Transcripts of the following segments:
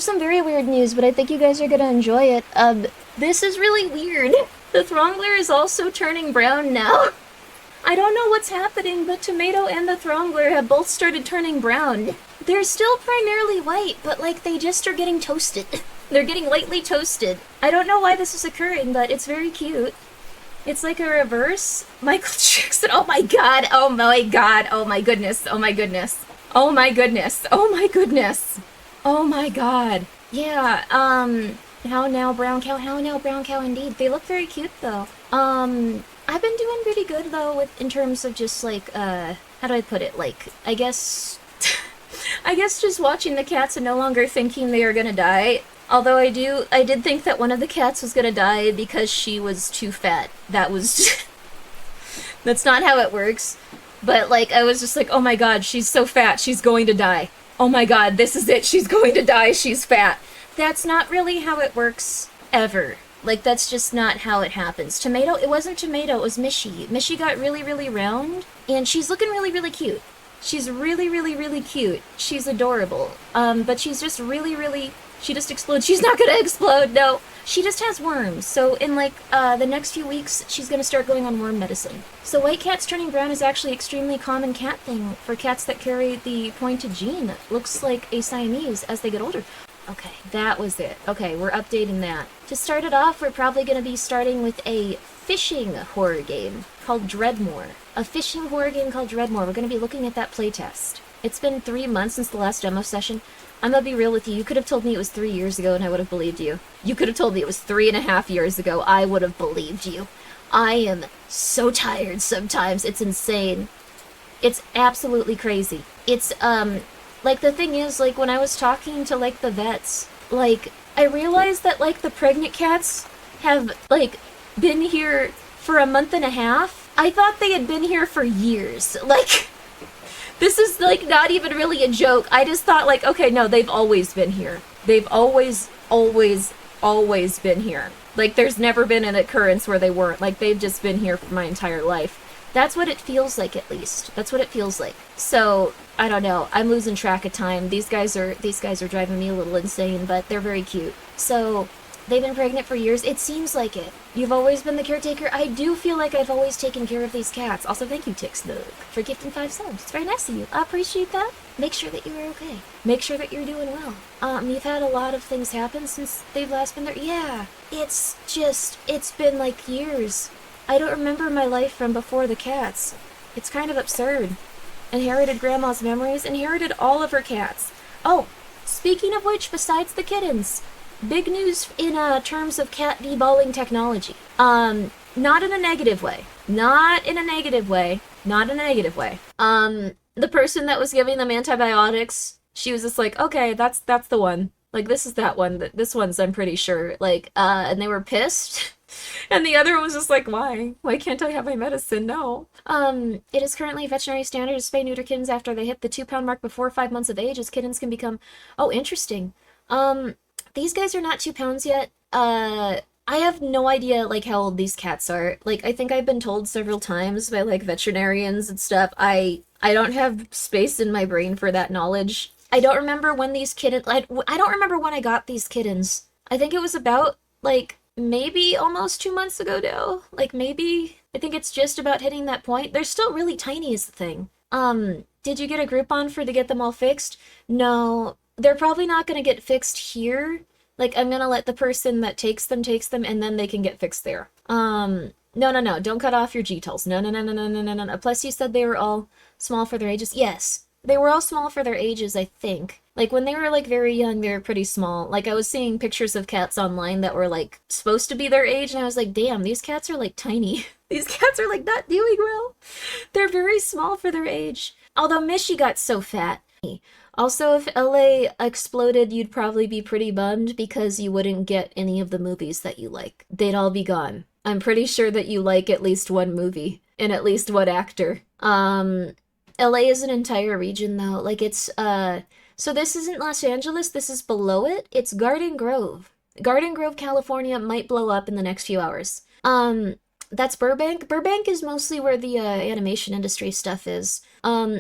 have some very weird news, but I think you guys are gonna enjoy it. This is really weird. The Throngler is also turning brown now. I don't know what's happening, but Tomato and the Throngler have both started turning brown. They're still primarily white, but like they just are getting toasted. They're getting lightly toasted. I don't know why this is occurring, but it's very cute. It's like a reverse Michael Jackson. Oh my god, oh my god, oh my goodness, oh my goodness. Oh my goodness, oh my goodness. Oh my god. Yeah, how now brown cow, how now brown cow indeed. They look very cute though. I've been doing pretty good though in terms of just like, how do I put it? Like, I guess just watching the cats and no longer thinking they are gonna die. Although I did think that one of the cats was gonna die because she was too fat. That was, that's not how it works. But like, I was just like, oh my god, she's so fat, she's going to die. Oh my god, this is it, she's going to die, she's fat. That's not really how it works, ever. Like, that's just not how it happens. Tomato, it wasn't Tomato, it was Mishy. Mishy got really, really round, and she's looking really, really cute. She's really, really, really cute. She's adorable. But she's just really, really... She just explodes. She's not gonna explode, no. She just has worms. So in, like, the next few weeks, she's gonna start going on worm medicine. So white cats turning brown is actually an extremely common cat thing for cats that carry the pointed gene. It looks like a Siamese as they get older. Okay, that was it. Okay, we're updating that. To start it off, we're probably gonna be starting with a fishing horror game called Dreadmore. A fishing horror game called Dreadmore. We're gonna be looking at that playtest. It's been 3 months since the last demo session. I'm gonna be real with you. You could have told me it was 3 years ago and I would have believed you. You could have told me it was 3.5 years ago. I would have believed you. I am so tired sometimes. It's insane. It's absolutely crazy. It's, like, the thing is, like, when I was talking to, like, the vets, like, I realized that, like, the pregnant cats have, like, been here for a month and a half. I thought they had been here for years. Like, this is, like, not even really a joke. I just thought, like, okay, no, they've always been here. They've always been here. Like, there's never been an occurrence where they weren't. Like, they've just been here for my entire life. That's what it feels like, at least. That's what it feels like. So, I don't know. I'm losing track of time. These guys are driving me a little insane, but they're very cute. So, they've been pregnant for years. It seems like it. You've always been the caretaker. I do feel like I've always taken care of these cats. Also, thank you, Tixthug, for gifting 5 subs. It's very nice of you. I appreciate that. Make sure that you are okay. Make sure that you're doing well. You've had a lot of things happen since they've last been there. Yeah, it's been like years. I don't remember my life from before the cats. It's kind of absurd. Inherited Grandma's memories, inherited all of her cats. Oh, speaking of which, besides the kittens, big news in terms of cat deballing technology. Not in a negative way. Not in a negative way. Not in a negative way. The person that was giving them antibiotics, she was just like, okay, that's the one. Like, this is that one. This one's, I'm pretty sure. Like, and they were pissed. And the other one was just like, why? Why can't I have my medicine? No. It is currently veterinary standard to spay neuter kittens after they hit the 2-pound mark before 5 months of age, as kittens can become... Oh, interesting. These guys are not 2 pounds yet. I have no idea, like, how old these cats are. Like, I think I've been told several times by, like, veterinarians and stuff. I don't have space in my brain for that knowledge. I don't remember when these kittens... I don't remember when I got these kittens. I think it was about, like... maybe almost 2 months ago now. Like, maybe... I think it's just about hitting that point. They're still really tiny is the thing. Did you get a Groupon for to get them all fixed? No. They're probably not gonna get fixed here. Like, I'm gonna let the person that takes them, and then they can get fixed there. No, don't cut off your G-tals. No. Plus, you said they were all small for their ages. Yes. They were all small for their ages, I think. Like, when they were, like, very young, they were pretty small. Like, I was seeing pictures of cats online that were, like, supposed to be their age, and I was like, damn, these cats are, like, tiny. These cats are, like, not doing well. They're very small for their age. Although Mishy got so fat. Also, if LA exploded, you'd probably be pretty bummed because you wouldn't get any of the movies that you like. They'd all be gone. I'm pretty sure that you like at least one movie and at least one actor. LA is an entire region, though. Like, it's, so this isn't Los Angeles, this is below it. It's Garden Grove. Garden Grove, California might blow up in the next few hours. That's Burbank. Burbank is mostly where the animation industry stuff is.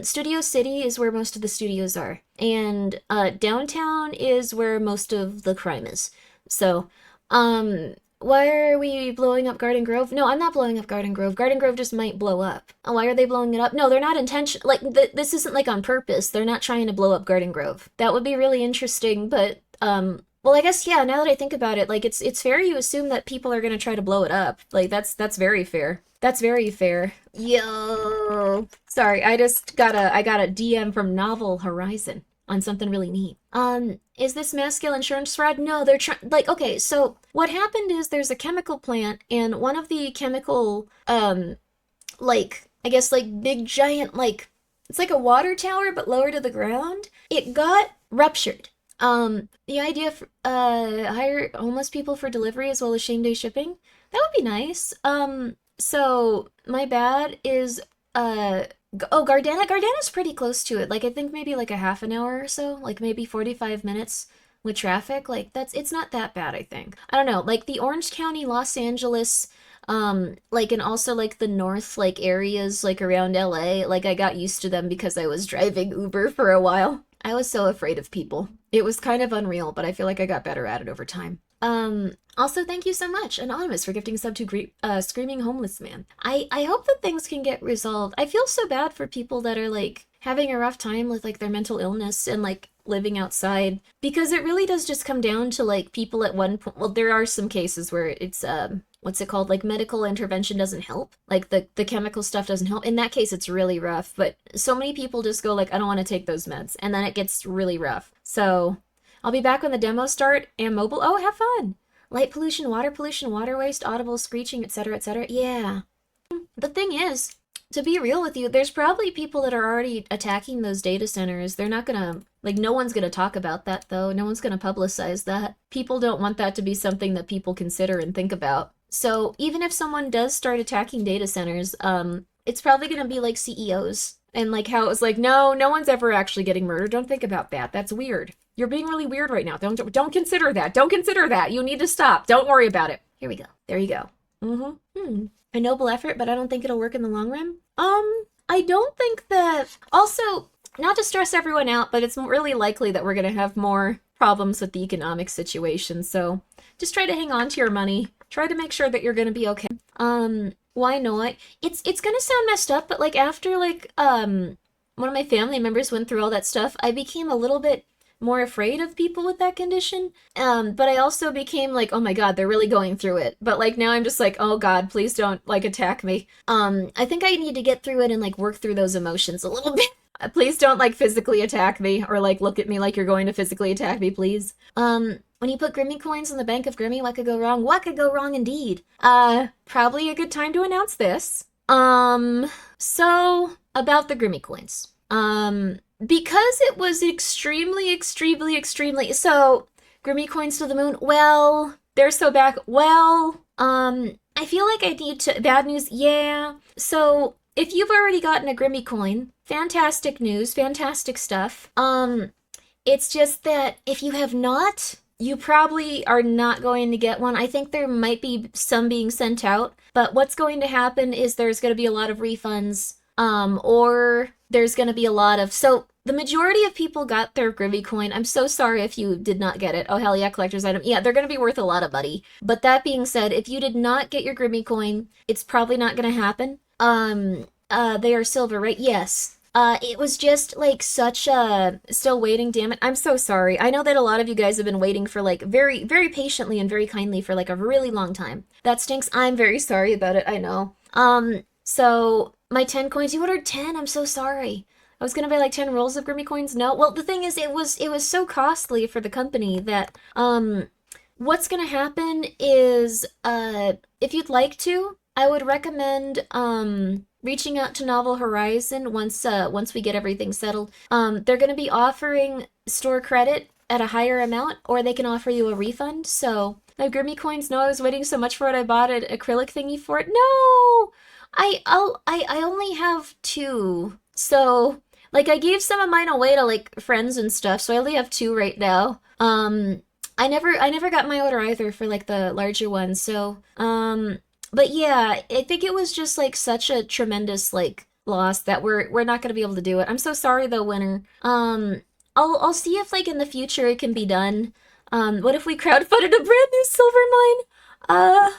Studio City is where most of the studios are, and downtown is where most of the crime is. So, why are we blowing up Garden Grove? No, I'm not blowing up Garden Grove. Garden Grove just might blow up. Why are they blowing it up? No, they're not intention. Like this isn't like on purpose. They're not trying to blow up Garden Grove. That would be really interesting, but well, I guess yeah. Now that I think about it, like it's fair you assume that people are gonna try to blow it up. Like that's very fair. That's very fair. Yo, sorry, I got a DM from Novel Horizon on something really neat. Is this mass scale insurance fraud? No, they're trying. Like, okay, so what happened is there's a chemical plant, and one of the chemical, like I guess like big giant like it's like a water tower but lower to the ground. It got ruptured. The idea for hire homeless people for delivery as well as same day shipping. That would be nice. So my bad is oh, Gardena. Gardena's pretty close to it. Like I think maybe like a half an hour or so, like maybe 45 minutes with traffic. Like it's not that bad, I think. I don't know. Like the Orange County, Los Angeles, like and also like the north like areas like around LA, like I got used to them because I was driving Uber for a while. I was so afraid of people. It was kind of unreal, but I feel like I got better at it over time. Also, thank you so much, Anonymous, for gifting sub to Screaming Homeless Man. I hope that things can get resolved. I feel so bad for people that are, like, having a rough time with, like, their mental illness and, like, living outside. Because it really does just come down to, like, people at one point... Well, there are some cases where it's, what's it called? Like, medical intervention doesn't help. Like, the chemical stuff doesn't help. In that case, it's really rough. But so many people just go, like, I don't want to take those meds. And then it gets really rough. So... I'll be back when the demos start and mobile. Oh, have fun! Light pollution, water waste, audible screeching, etc., etc. Yeah. The thing is, to be real with you, there's probably people that are already attacking those data centers. They're not gonna, like, no one's gonna talk about that, though. No one's gonna publicize that. People don't want that to be something that people consider and think about. So even if someone does start attacking data centers, it's probably gonna be, like, CEOs. And, like, how it was like, no one's ever actually getting murdered. Don't think about that. That's weird. You're being really weird right now. Don't consider that. Don't consider that. You need to stop. Don't worry about it. Here we go. There you go. A noble effort, but I don't think it'll work in the long run. I don't think that... Also, not to stress everyone out, but it's really likely that we're going to have more problems with the economic situation. So just try to hang on to your money. Try to make sure that you're going to be okay. Why not? It's gonna sound messed up, but like after like one of my family members went through all that stuff, I became a little bit more afraid of people with that condition. But I also became like, oh my god, they're really going through it. But like now I'm just like, oh god, please don't like attack me. I think I need to get through it and like work through those emotions a little bit. Please don't like physically attack me or like look at me like you're going to physically attack me, please. When you put Grimmi coins in the bank of Grimmi, what could go wrong? What could go wrong indeed? Probably a good time to announce this. So about the Grimmi coins. Because it was extremely so Grimmi coins to the moon, well, they're so back, well, I feel like I need to, bad news, yeah. So if you've already gotten a Grimmi coin, fantastic news, fantastic stuff. It's just that if you have not, you probably are not going to get one. I think there might be some being sent out, but what's going to happen is there's going to be a lot of refunds, or there's going to be a lot of... So the majority of people got their Grimmi coin. I'm so sorry if you did not get it. Oh, hell yeah, collector's item. Yeah, they're going to be worth a lot of money. But that being said, if you did not get your Grimmi coin, it's probably not going to happen. They are silver, right? Yes. It was just, like, such a... Still waiting, damn it. I'm so sorry. I know that a lot of you guys have been waiting for, like, very, very patiently and very kindly for, like, a really long time. That stinks. I'm very sorry about it, I know. So, my 10 coins... You ordered 10? I'm so sorry. I was gonna buy, like, 10 rolls of Grimmi coins? No? Well, the thing is, it was so costly for the company that, what's gonna happen is, if you'd like to, I would recommend, reaching out to Novel Horizon once we get everything settled. They're going to be offering store credit at a higher amount, or they can offer you a refund. So my Grimmi coins, no, I was waiting so much for it. I bought an acrylic thingy for it. No, I only have 2. So like I gave some of mine away to like friends and stuff. So I only have 2 right now. I never got my order either for like the larger ones. So But yeah, I think it was just like such a tremendous like loss that we're not gonna be able to do it. I'm so sorry though, winner. I'll see if like in the future it can be done. What if we crowdfunded a brand new silver mine?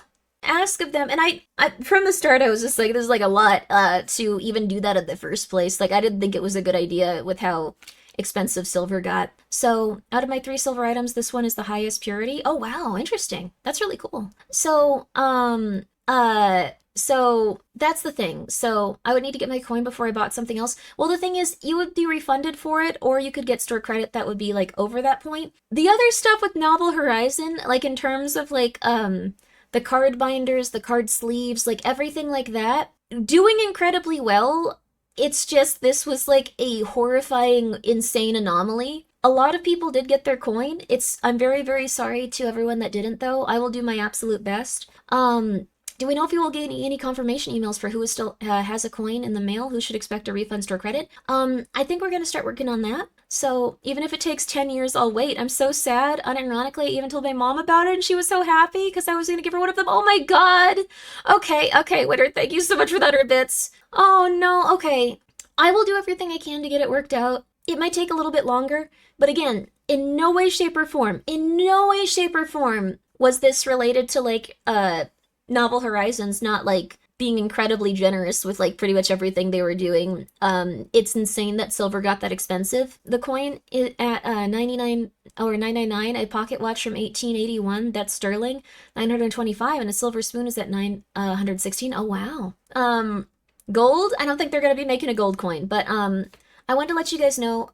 Ask of them. And I from the start I was just like, this is like a lot to even do that in the first place. Like I didn't think it was a good idea with how expensive silver got. So out of my 3 silver items, this one is the highest purity. Oh wow, interesting. That's really cool. So that's the thing. So I would need to get my coin before I bought something else. Well, the thing is, you would be refunded for it, or you could get store credit that would be like over that point. The other stuff with Novel Horizon, like in terms of like the card binders, the card sleeves, like everything like that, doing incredibly well. It's just this was like a horrifying, insane anomaly. A lot of people did get their coin. I'm very, very sorry to everyone that didn't though. I will do my absolute best. Do we know if you will get any confirmation emails for who is still has a coin in the mail, who should expect a refund store credit? I think we're gonna start working on that. So even if it takes 10 years, I'll wait. I'm so sad. Unironically, I even told my mom about it and she was so happy because I was gonna give her one of them. Oh my god! Okay, Winter, thank you so much for that, bits. Oh no, okay. I will do everything I can to get it worked out. It might take a little bit longer, but again, in no way, shape, or form, was this related to like Novel Horizons not like being incredibly generous with like pretty much everything they were doing. It's insane that silver got that expensive. The coin at 99 or 999, a pocket watch from 1881, that's sterling, 925, and a silver spoon is at 916. Oh wow. Gold? I don't think they're gonna be making a gold coin, but I wanted to let you guys know,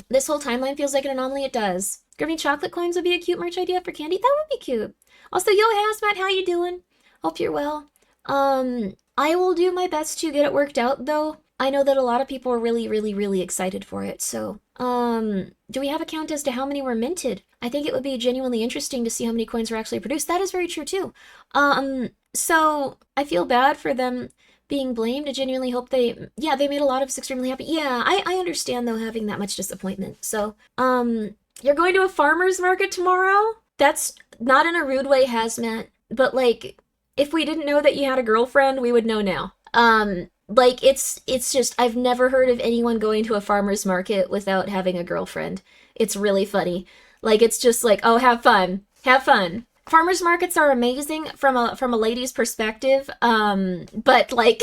this whole timeline feels like an anomaly. It does. Grimmi chocolate coins would be a cute merch idea for candy. That would be cute. Also, yo, Hazmat, how you doing? Hope you're well. I will do my best to get it worked out, though. I know that a lot of people are really, really, really excited for it, so, do we have a count as to how many were minted? I think it would be genuinely interesting to see how many coins were actually produced. That is very true, too. So, I feel bad for them being blamed. I genuinely hope they made a lot of us extremely happy. Yeah, I understand, though, having that much disappointment. So, you're going to a farmer's market tomorrow? That's not in a rude way, Hazmat, but like, if we didn't know that you had a girlfriend, we would know now. Like, it's just, I've never heard of anyone going to a farmer's market without having a girlfriend. It's really funny. Like, it's just like, oh, have fun. Have fun. Farmers markets are amazing from a lady's perspective, but like,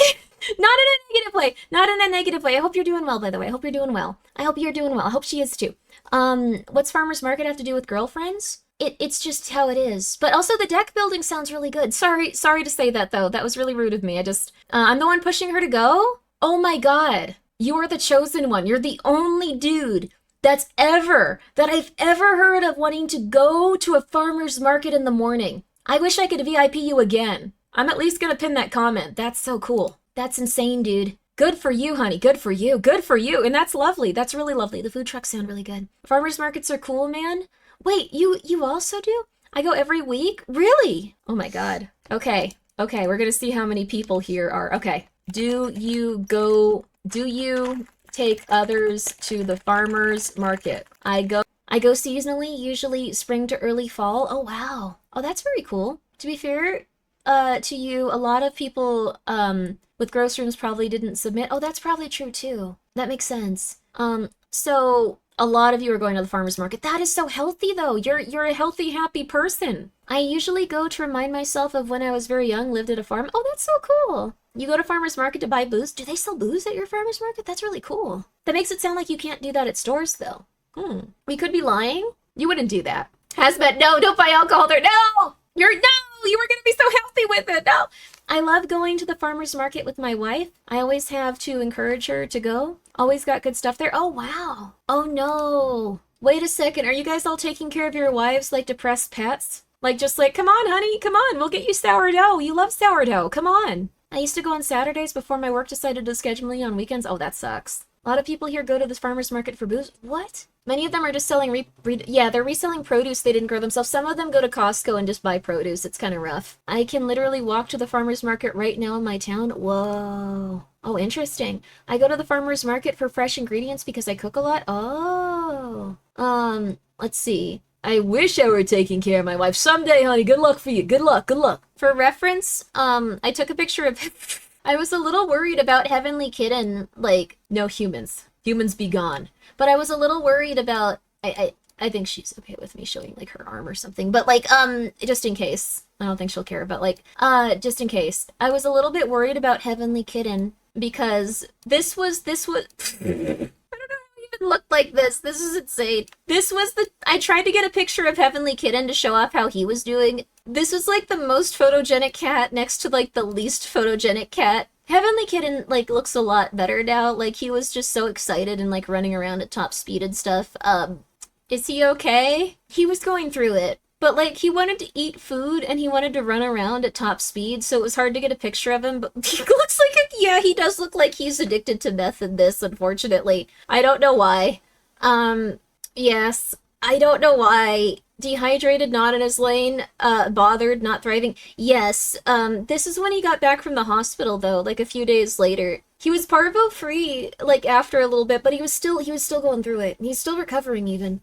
not in a negative way. Not in a negative way. I hope you're doing well, by the way. I hope you're doing well. I hope you're doing well. I hope she is too. What's farmers market have to do with girlfriends? It's just how it is. But also the deck building sounds really good. Sorry to say that though. That was really rude of me. I'm the one pushing her to go? Oh my god. You are the chosen one. You're the only dude that I've ever heard of wanting to go to a farmer's market in the morning. I wish I could VIP you again. I'm at least gonna pin that comment. That's so cool. That's insane, dude. Good for you, honey. Good for you. Good for you. And that's lovely. That's really lovely. The food trucks sound really good. Farmers markets are cool, man. Wait, you also do? I go every week? Really? Oh my god. Okay, we're gonna see how many people here are. Okay. Do you take others to the farmer's market? I go seasonally, usually spring to early fall. Oh wow. Oh, that's very cool. To be fair, to you, a lot of people, with gross rooms probably didn't submit. Oh, that's probably true too. That makes sense. So a lot of you are going to the farmer's market. That is so healthy though. You're a healthy, happy person. I usually go to remind myself of when I was very young, lived at a farm. Oh, that's so cool. You go to farmer's market to buy booze? Do they sell booze at your farmer's market? That's really cool. That makes it sound like you can't do that at stores though. We could be lying. You wouldn't do that. Hazmat, no, don't buy alcohol there. No! You were gonna be so healthy with it. No! I love going to the farmer's market with my wife. I always have to encourage her to go. Always got good stuff there. Oh, wow. Oh, no. Wait a second. Are you guys all taking care of your wives like depressed pets? Like, just like, come on, honey. Come on. We'll get you sourdough. You love sourdough. Come on. I used to go on Saturdays before my work decided to schedule me on weekends. Oh, that sucks. A lot of people here go to the farmer's market for booze. What? Many of them are just selling they're reselling produce they didn't grow themselves. Some of them go to Costco and just buy produce. It's kind of rough. I can literally walk to the farmer's market right now in my town. Whoa. Oh, interesting. I go to the farmer's market for fresh ingredients because I cook a lot. Oh. Let's see. I wish I were taking care of my wife. Someday, honey, good luck for you. Good luck, good luck. For reference, I took a picture of I was a little worried about Heavenly Kitten, like, no humans. Humans be gone. but I was a little worried about I think she's okay with me showing like her arm or something, but like just in case. I don't think she'll care, but like just in case. I was a little bit worried about Heavenly Kitten because this was even looked like this. This is insane. This was I tried to get a picture of Heavenly Kitten to show off how he was doing. This was like the most photogenic cat next to like the least photogenic cat. Heavenly Kitten like looks a lot better now. Like he was just so excited and like running around at top speed and stuff. Is he okay? He was going through it. But, like, he wanted to eat food and he wanted to run around at top speed, so it was hard to get a picture of him, but he looks like yeah, he does look like he's addicted to meth in this, unfortunately. I don't know why. Yes. I don't know why. Dehydrated, not in his lane, bothered, not thriving. Yes, this is when he got back from the hospital, though, like, a few days later. He was parvo-free, like, after a little bit, but he was still going through it. He's still recovering, even.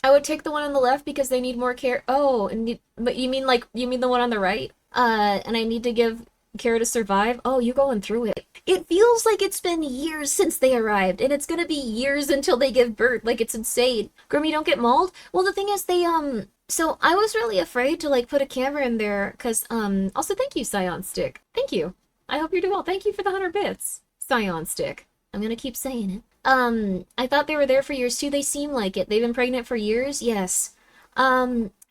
I would take the one on the left because they need more care. Oh, but you mean the one on the right? And I need to give care to survive? Oh, you're going through it. It feels like it's been years since they arrived, and it's gonna be years until they give birth. Like, it's insane. Grimmy, don't get mauled? Well, the thing is, so I was really afraid to, like, put a camera in there, because, also thank you, Scion Stick. Thank you. I hope you're doing well. Thank you for the 100 bits, Scion Stick. I'm gonna keep saying it. I thought they were there for years too. They seem like it. They've been pregnant for years? Yes.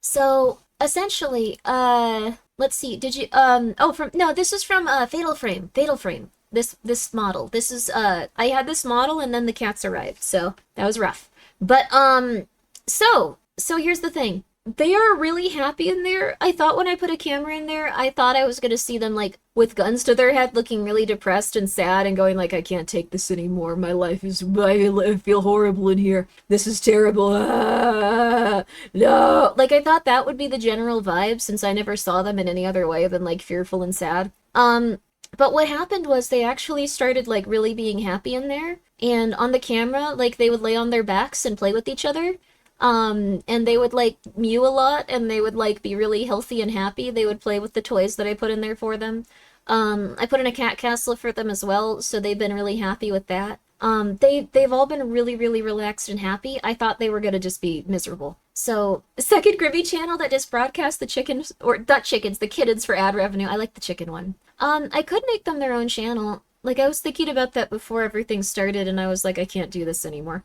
So, essentially, let's see, did you, no, this is from, Fatal Frame. Fatal Frame. This model. This is, I had this model and then the cats arrived, so that was rough. But, so here's the thing. They are really happy in there. I thought when I put a camera in there, I thought I was gonna see them, like, with guns to their head, looking really depressed and sad and going like, I can't take this anymore. My life is, I feel horrible in here. This is terrible. Ah, no. Like, I thought that would be the general vibe since I never saw them in any other way than, like, fearful and sad. But what happened was they actually started, like, really being happy in there. And on the camera, like, they would lay on their backs and play with each other. And they would, like, mew a lot, and they would, like, be really healthy and happy. They would play with the toys that I put in there for them. I put in a cat castle for them as well, so they've been really happy with that. They've all been really, really relaxed and happy. I thought they were gonna just be miserable. So, the second Grimmy channel that just broadcast the chickens, or not chickens, the kittens for ad revenue. I like the chicken one. I could make them their own channel. Like, I was thinking about that before everything started, and I was like, I can't do this anymore.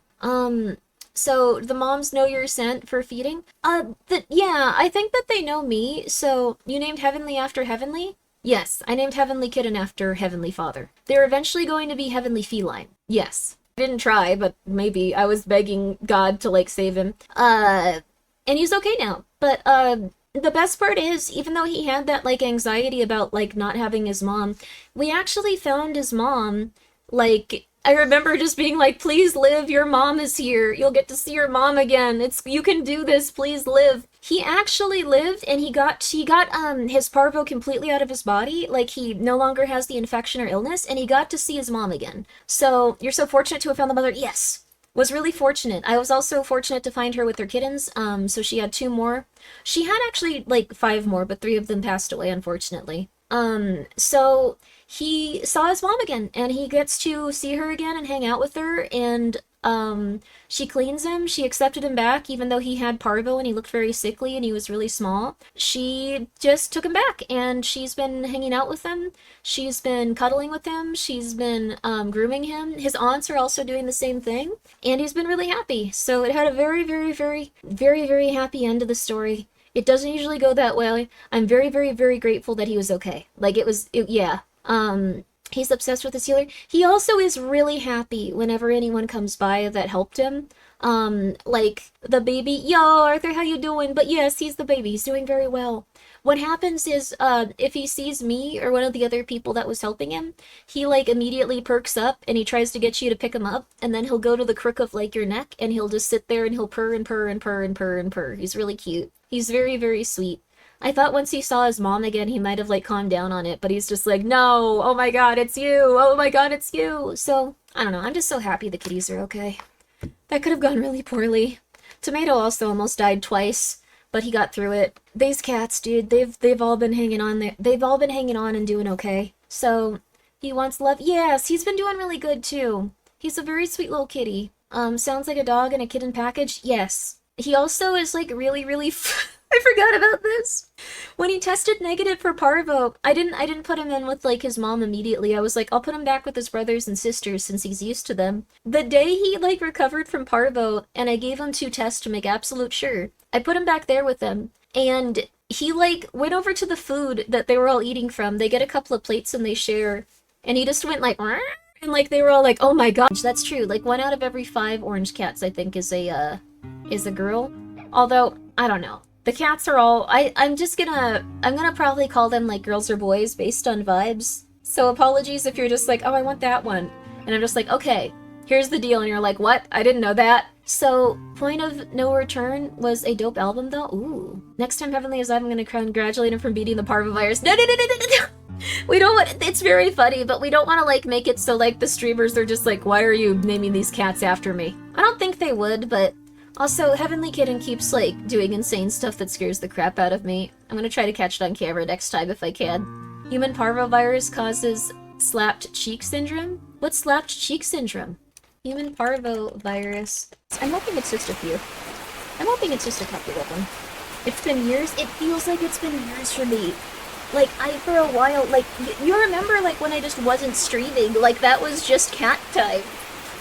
So the moms know your scent for feeding? Yeah, I think that they know me. So you named Heavenly after Heavenly? Yes, I named Heavenly Kitten after Heavenly Father. They're eventually going to be Heavenly Feline. Yes. I didn't try, but maybe I was begging God to, like, save him. And he's okay now. But, the best part is, even though he had that, like, anxiety about, like, not having his mom, we actually found his mom, like, I remember just being like, please live, your mom is here. You'll get to see your mom again. You can do this, please live. He actually lived, and he got his parvo completely out of his body. Like, he no longer has the infection or illness, and he got to see his mom again. So, you're so fortunate to have found the mother. Yes. Was really fortunate. I was also fortunate to find her with her kittens, so she had 2 more. She had actually, like, 5 more, but 3 of them passed away, unfortunately. So he saw his mom again, and he gets to see her again and hang out with her, and, she cleans him. She accepted him back, even though he had parvo and he looked very sickly and he was really small. She just took him back, and she's been hanging out with him. She's been cuddling with him. She's been, grooming him. His aunts are also doing the same thing, and he's been really happy. So it had a very, very, very, very, very happy end to the story. It doesn't usually go that way. I'm very, very, very grateful that he was okay. Like, yeah. He's obsessed with his healer. He also is really happy whenever anyone comes by that helped him. Like, the baby, yo, Arthur, how you doing? But yes, he's the baby. He's doing very well. What happens is, if he sees me or one of the other people that was helping him, he, like, immediately perks up, and he tries to get you to pick him up, and then he'll go to the crook of, like, your neck, and he'll just sit there, and he'll purr and purr and purr and purr and purr. He's really cute. He's very, very sweet. I thought once he saw his mom again, he might have, like, calmed down on it, but he's just like, no, oh my god, it's you, oh my god, it's you. So, I don't know, I'm just so happy the kitties are okay. That could have gone really poorly. Tomato also almost died twice, but he got through it. These cats, dude, they've all been hanging on there. They've all been hanging on and doing okay. So, he wants love. Yes, he's been doing really good too. He's a very sweet little kitty. Sounds like a dog in a kitten package. Yes. He also is like really, really I forgot about this. When he tested negative for parvo, I didn't put him in with like his mom immediately. I was like, I'll put him back with his brothers and sisters since he's used to them. The day he like recovered from parvo and I gave him 2 tests to make absolute sure, I put him back there with them and he like went over to the food that they were all eating from. They get a couple of plates and they share. And he just went like, "Rrr," and like they were all like, oh my gosh, that's true. Like 1 out of every 5 orange cats I think is a girl. Although, I don't know. The cats are all, I'm gonna probably call them like girls or boys based on vibes. So apologies if you're just like, oh, I want that one. And I'm just like, okay, here's the deal. And you're like, what? I didn't know that. So, Point of No Return was a dope album though. Ooh. Next time Heavenly is live, I'm gonna congratulate him for beating the parvovirus. No. We don't want, it's very funny, but we don't want to like make it so like the streamers are just like, why are you naming these cats after me? I don't think they would, but also, Heavenly Kitten keeps, like, doing insane stuff that scares the crap out of me. I'm gonna try to catch it on camera next time if I can. Human parvovirus causes slapped cheek syndrome? What's slapped cheek syndrome? Human parvovirus. I'm hoping it's just a few. I'm hoping it's just a couple of them. It's been years? It feels like it's been years for me. Like, for a while, like, you remember, like, when I just wasn't streaming? Like, that was just cat time.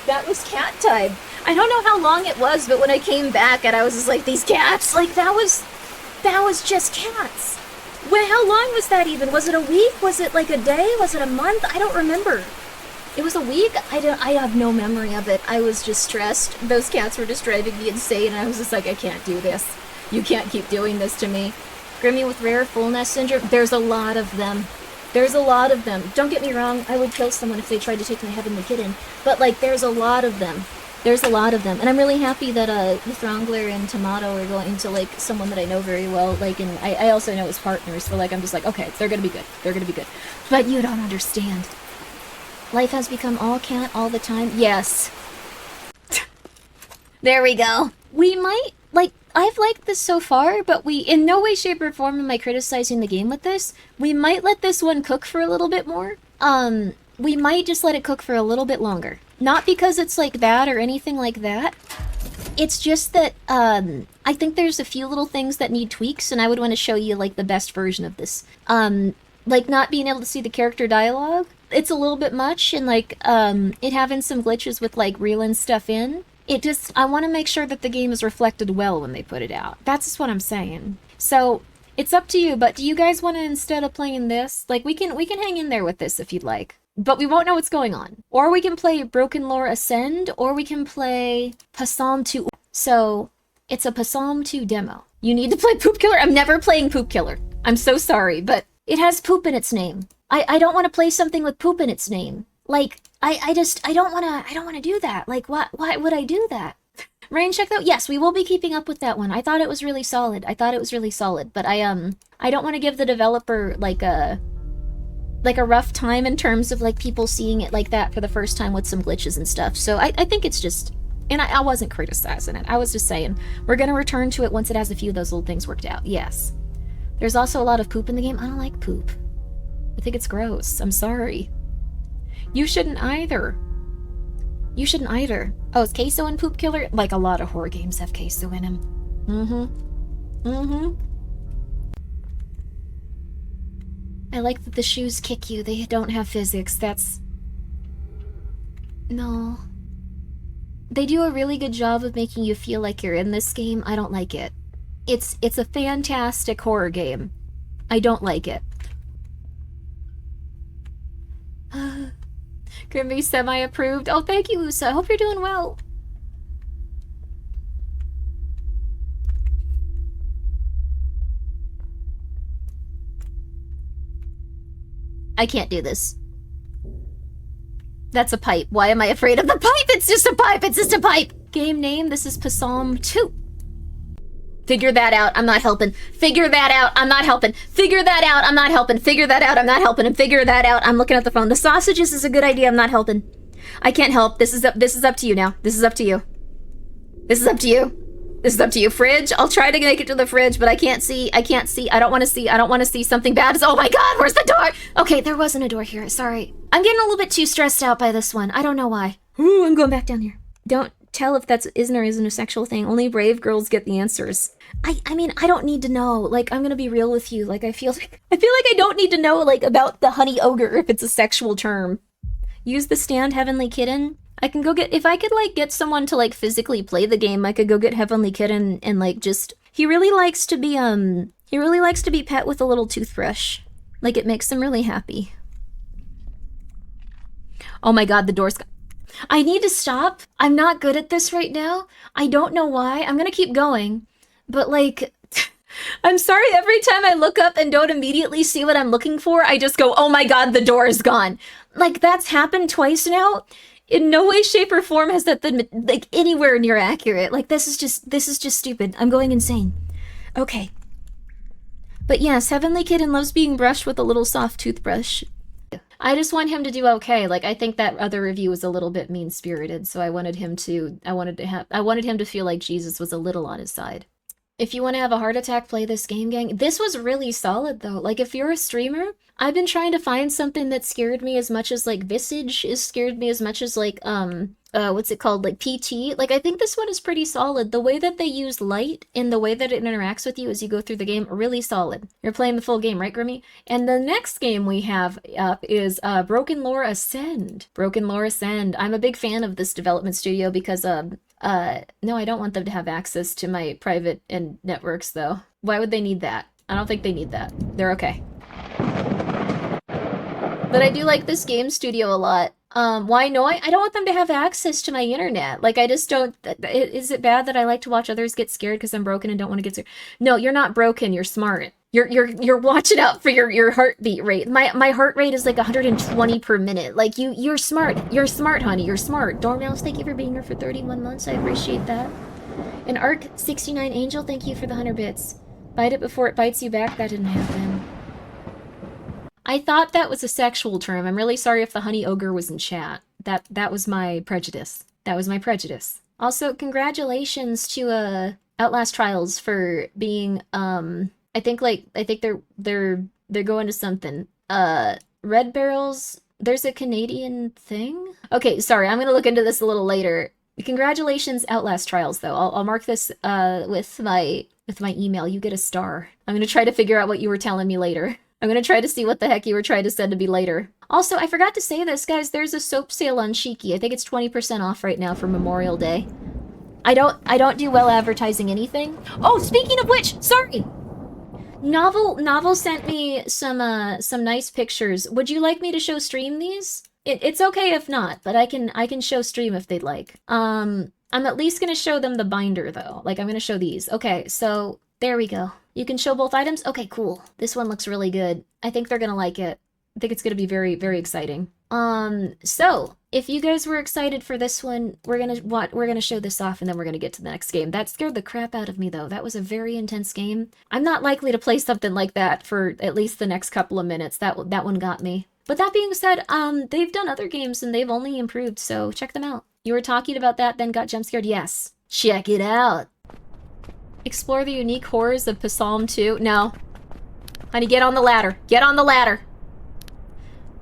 That was cat time. I don't know how long it was, but when I came back and I was just like, these cats, like, that was just cats. Well, how long was that even? Was it a week? Was it like a day? Was it a month? I don't remember. It was a week? I have no memory of it. I was just stressed. Those cats were just driving me insane, and I was just like, I can't do this. You can't keep doing this to me. Grimmi with rare fullness syndrome? There's a lot of them. There's a lot of them. Don't get me wrong, I would kill someone if they tried to take my Heavenly Kitten. But, like, there's a lot of them. There's a lot of them. And I'm really happy that, the Throngler and Tomato are going to, like, someone that I know very well. Like, and I also know his partners, so, like, I'm just like, okay, they're gonna be good. They're gonna be good. But you don't understand. Life has become all cat all the time. Yes. There we go. We might, like, I've liked this so far, but we, in no way, shape, or form am I criticizing the game with this. We might let this one cook for a little bit more. We might just let it cook for a little bit longer. Not because it's, like, bad or anything like that. It's just that, I think there's a few little things that need tweaks, and I would want to show you, like, the best version of this. Like, not being able to see the character dialogue. It's a little bit much, and, like, it having some glitches with, like, reeling stuff in. It just, I want to make sure that the game is reflected well when they put it out. That's just what I'm saying. So, it's up to you, but do you guys want to, instead of playing this, like, we can hang in there with this if you'd like. But we won't know what's going on. Or we can play Broken Lore Ascend, or we can play puh-salms 2. So, it's a puh-salms 2 demo. You need to play Poop Killer? I'm never playing Poop Killer. I'm so sorry, but it has poop in its name. I don't want to play something with poop in its name. Like, I don't want to do that. Like, why would I do that? Rain check though? Yes, we will be keeping up with that one. I thought it was really solid. But I don't want to give the developer, like a rough time in terms of, like, people seeing it like that for the first time with some glitches and stuff. So I think it's just, and I wasn't criticizing it. I was just saying, we're gonna return to it once it has a few of those little things worked out. Yes. There's also a lot of poop in the game. I don't like poop. I think it's gross. I'm sorry. You shouldn't either. You shouldn't either. Oh, is Queso in Poop Killer? Like, a lot of horror games have Queso in them. I like that the shoes kick you. They don't have physics. That's... No. They do a really good job of making you feel like you're in this game. I don't like it. It's a fantastic horror game. I don't like it. Grimmi semi-approved. Oh, thank you, Usa. I hope you're doing well. I can't do this. That's a pipe. Why am I afraid of the pipe? It's just a pipe. It's just a pipe. Game name. This is puh-salms 2. Figure that out. I'm not helping. Figure that out. I'm not helping. Figure that out. I'm not helping. Figure that out. I'm not helping. And figure that out. I'm looking at the phone. The sausages is a good idea. I'm not helping. I can't help. This is up to you now. This is up to you. This is up to you. This is up to you. Fridge? I'll try to make it to the fridge, but I can't see. I don't want to see something bad. Oh my god, where's the door? Okay, there wasn't a door here. Sorry. I'm getting a little bit too stressed out by this one. I don't know why. Ooh, I'm going back down here. Don't tell if that's isn't or isn't a sexual thing. Only brave girls get the answers. I mean, I don't need to know. Like, I'm gonna be real with you. Like, I feel like I don't need to know, like, about the honey ogre if it's a sexual term. Use the stand, Heavenly Kitten. I can go get, if I could, like, get someone to, like, physically play the game, I could go get Heavenly Kitten and, like, just, he really likes to be pet with a little toothbrush. Like, it makes him really happy. Oh my god, the door's I need to stop. I'm not good at this right now. I don't know why. I'm gonna keep going. But, like, I'm sorry, every time I look up and don't immediately see what I'm looking for, I just go, oh my god, the door is gone. Like, that's happened twice now. In no way, shape, or form has that been, like, anywhere near accurate. Like, this is just stupid. I'm going insane. Okay. But yes, Heavenly Kitten loves being brushed with a little soft toothbrush. I just want him to do okay. Like, I think that other review was a little bit mean-spirited, so I wanted him to feel like Jesus was a little on his side. If you want to have a heart attack, play this game, gang. This was really solid, though. Like, if you're a streamer, I've been trying to find something that scared me as much as, like, Visage is scared me as much as, like, what's it called? Like, PT. Like, I think this one is pretty solid. The way that they use light and the way that it interacts with you as you go through the game, really solid. You're playing the full game, right, Grimmi? And the next game we have up is Broken Lore Ascend. Broken Lore Ascend. I'm a big fan of this development studio because, no, I don't want them to have access to my private and networks, though. Why would they need that? I don't think they need that. They're okay. But I do like this game studio a lot. Why? No, I don't want them to have access to my internet. Like, I just don't... Is it bad that I like to watch others get scared because I'm broken and don't want to get scared? No, you're not broken. You're smart. You're watching out for your heartbeat rate. My heart rate is like 120 per minute. Like, you're smart. You're smart, honey. You're smart. Dormouse, thank you for being here for 31 months. I appreciate that. And Arc69 Angel, thank you for the 100 bits. Bite it before it bites you back. That didn't happen. I thought that was a sexual term. I'm really sorry if the honey ogre was in chat. That was my prejudice. That was my prejudice. Also, congratulations to Outlast Trials for being I think they're going to something. Red Barrels, there's a Canadian thing? Okay, sorry, I'm gonna look into this a little later. Congratulations, Outlast Trials, though. I'll mark this with my email. You get a star. I'm gonna try to figure out what you were telling me later. I'm gonna try to see what the heck you were trying to send to me later. Also, I forgot to say this, guys. There's a soap sale on Shiki. I think it's 20% off right now for Memorial Day. I don't do well advertising anything. Oh, speaking of which, sorry. Novel sent me some nice pictures. Would you like me to show stream these? It's okay if not, but I can show stream if they'd like. I'm at least gonna show them the binder though. Like, I'm gonna show these. Okay, so there we go. You can show both items? Okay, cool. This one looks really good. I think they're gonna like it. I think it's gonna be very, very exciting. So if you guys were excited for this one, we're gonna show this off and then we're gonna get to the next game. That scared the crap out of me though. That was a very intense game. I'm not likely to play something like that for at least the next couple of minutes. That one got me. But that being said, they've done other games and they've only improved, so check them out. You were talking about that, then got jump scared? Yes. Check it out. Explore the unique horrors of puh-salms 2. No. Honey, get on the ladder. Get on the ladder.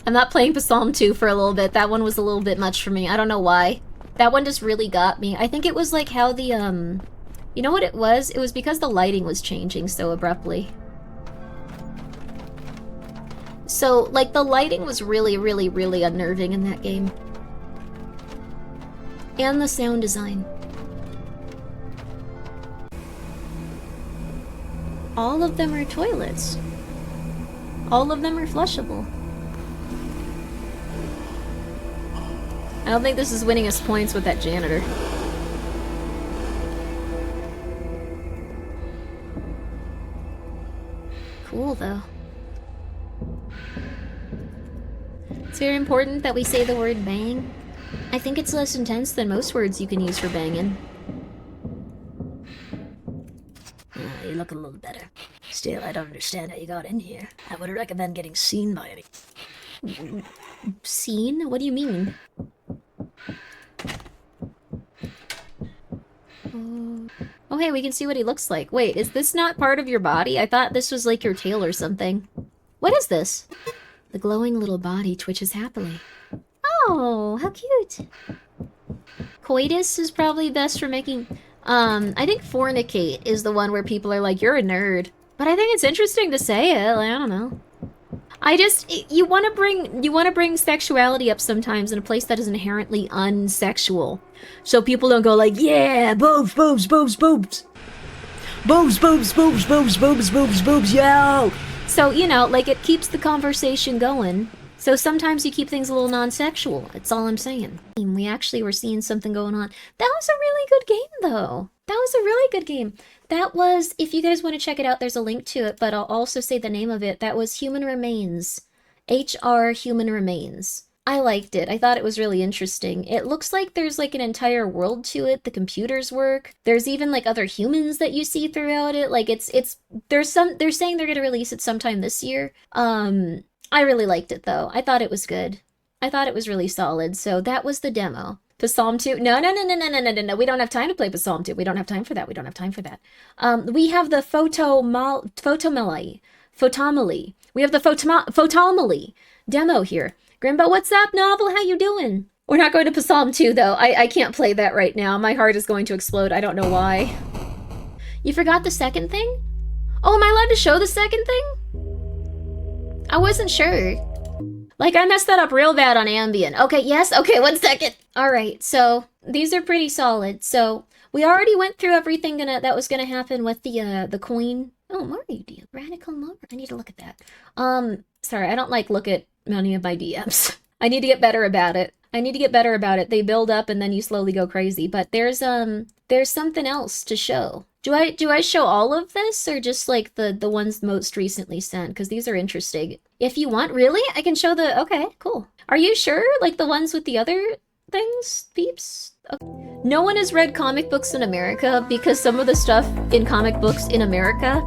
I'm not playing puh-salms 2 for a little bit. That one was a little bit much for me. I don't know why. That one just really got me. I think it was like how the, you know what it was? It was because the lighting was changing so abruptly. So, like, the lighting was really, really, really unnerving in that game. And the sound design. All of them are toilets. All of them are flushable. I don't think this is winning us points with that janitor. Cool, though. It's very important that we say the word bang. I think it's less intense than most words you can use for banging. You look a little better. Still, I don't understand how you got in here. I would recommend getting seen by any... Seen? What do you mean? Oh, hey, we can see what he looks like. Wait, is this not part of your body? I thought this was like your tail or something. What is this? The glowing little body twitches happily. Oh, how cute. Coitus is probably best for making... I think fornicate is the one where people are like, you're a nerd. But I think it's interesting to say it. Like, I don't know. You want to bring sexuality up sometimes in a place that is inherently unsexual. So people don't go like, yeah, boobs, boobs, boobs, boobs. Boobs, boobs, boobs, boobs, boobs, boobs, boobs, yo! So, you know, like, it keeps the conversation going. So sometimes you keep things a little non-sexual. That's all I'm saying. We actually were seeing something going on. That was a really good game, though. That was a really good game. That was, if you guys want to check it out, there's a link to it, but I'll also say the name of it. That was Human Remains. HR Human Remains. I liked it. I thought it was really interesting. It looks like there's like an entire world to it. The computers work. There's even like other humans that you see throughout it. Like they're saying they're going to release it sometime this year. I really liked it though. I thought it was good. I thought it was really solid. So that was the demo. Psalm 2. No. We don't have time to play Psalm 2. We don't have time for that. We don't have time for that. We have the photomely. We have the photomely demo here. Grimbo, what's up, novel? How you doing? We're not going to Psalm 2 though. I can't play that right now. My heart is going to explode. I don't know why. You forgot the second thing? Oh, am I allowed to show the second thing? I wasn't sure. Like, I messed that up real bad on Ambien. Okay, yes? Okay, 1 second. Alright, so, these are pretty solid. So, we already went through everything that was gonna happen with the coin. Oh, Mario deal. Radical Mower. I need to look at that. Sorry, I don't, like, look at many of my DMs. I need to get better about it. They build up and then you slowly go crazy. But there's something else to show. Do I show all of this or just like the ones most recently sent? Because these are interesting. If you want, really? I can show okay, cool. Are you sure? Like the ones with the other things, peeps? Okay. No one has read comic books in America because some of the stuff in comic books in America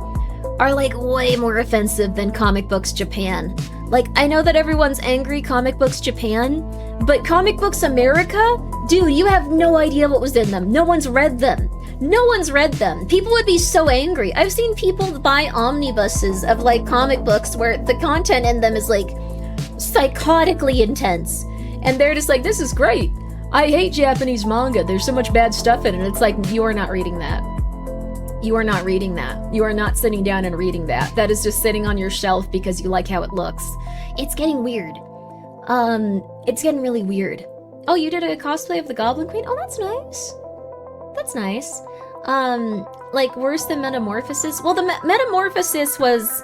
are like way more offensive than comic books Japan. Like, I know that everyone's angry comic books Japan, but comic books America? Dude, you have no idea what was in them. No one's read them. No one's read them. People would be so angry. I've seen people buy omnibuses of like comic books where the content in them is like psychotically intense. And they're just like, this is great. I hate Japanese manga. There's so much bad stuff in it. It's like, you are not reading that. You are not reading that. You are not sitting down and reading that. That is just sitting on your shelf because you like how it looks. It's getting weird. It's getting really weird. Oh, you did a cosplay of the Goblin Queen? Oh, that's nice. That's nice. Like, worse than Metamorphosis? Well, the Metamorphosis was...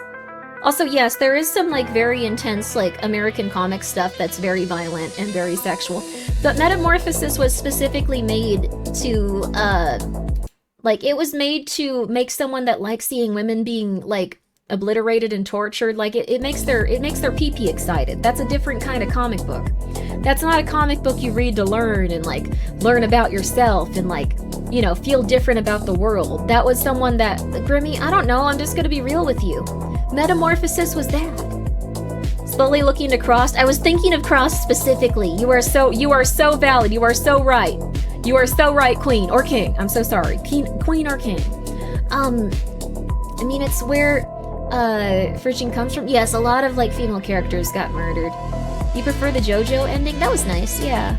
Also, yes, there is some, like, very intense, like, American comic stuff that's very violent and very sexual. But Metamorphosis was specifically made to, like, it was made to make someone that likes seeing women being, like, obliterated and tortured. Like, it makes their pee-pee excited. That's a different kind of comic book. That's not a comic book you read to learn and, like, learn about yourself and, like, you know, feel different about the world. That was someone that... Grimmi, I don't know, I'm just gonna be real with you. Metamorphosis was that. Slowly looking to Cross. I was thinking of Cross specifically. You are so valid. You are so right. You are so right, Queen. Or King. I'm so sorry. Queen or King. I mean, it's where, Friction comes from. Yes, a lot of, like, female characters got murdered. You prefer the JoJo ending? That was nice, yeah.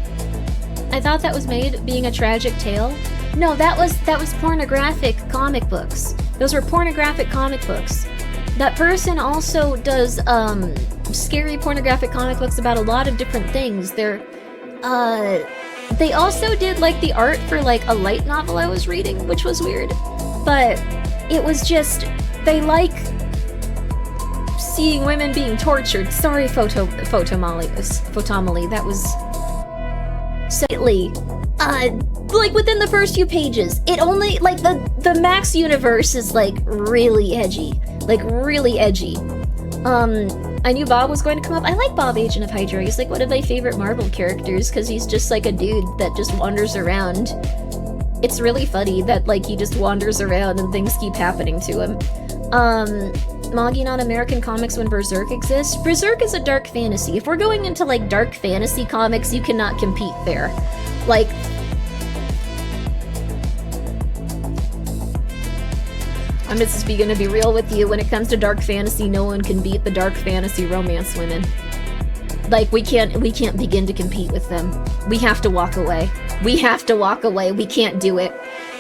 I thought that was made being a tragic tale. No, that was pornographic comic books. Those were pornographic comic books. That person also does, scary pornographic comic books about a lot of different things. They also did, like, the art for, like, a light novel I was reading, which was weird. But it was just, they like seeing women being tortured. Sorry, Photomally, that was slightly, like, within the first few pages. It only, like, the Max universe is, like, really edgy. Like, really edgy. I knew Bob was going to come up. I like Bob, Agent of Hydra. He's, like, one of my favorite Marvel characters, because he's just, like, a dude that just wanders around. It's really funny that, like, he just wanders around and things keep happening to him. Mogging on American comics when Berserk exists? Berserk is a dark fantasy. If we're going into, like, dark fantasy comics, you cannot compete there. Like... I'm just gonna be real with you. When it comes to dark fantasy, no one can beat the dark fantasy romance women. Like, we can't begin to compete with them. We have to walk away. We have to walk away. We can't do it.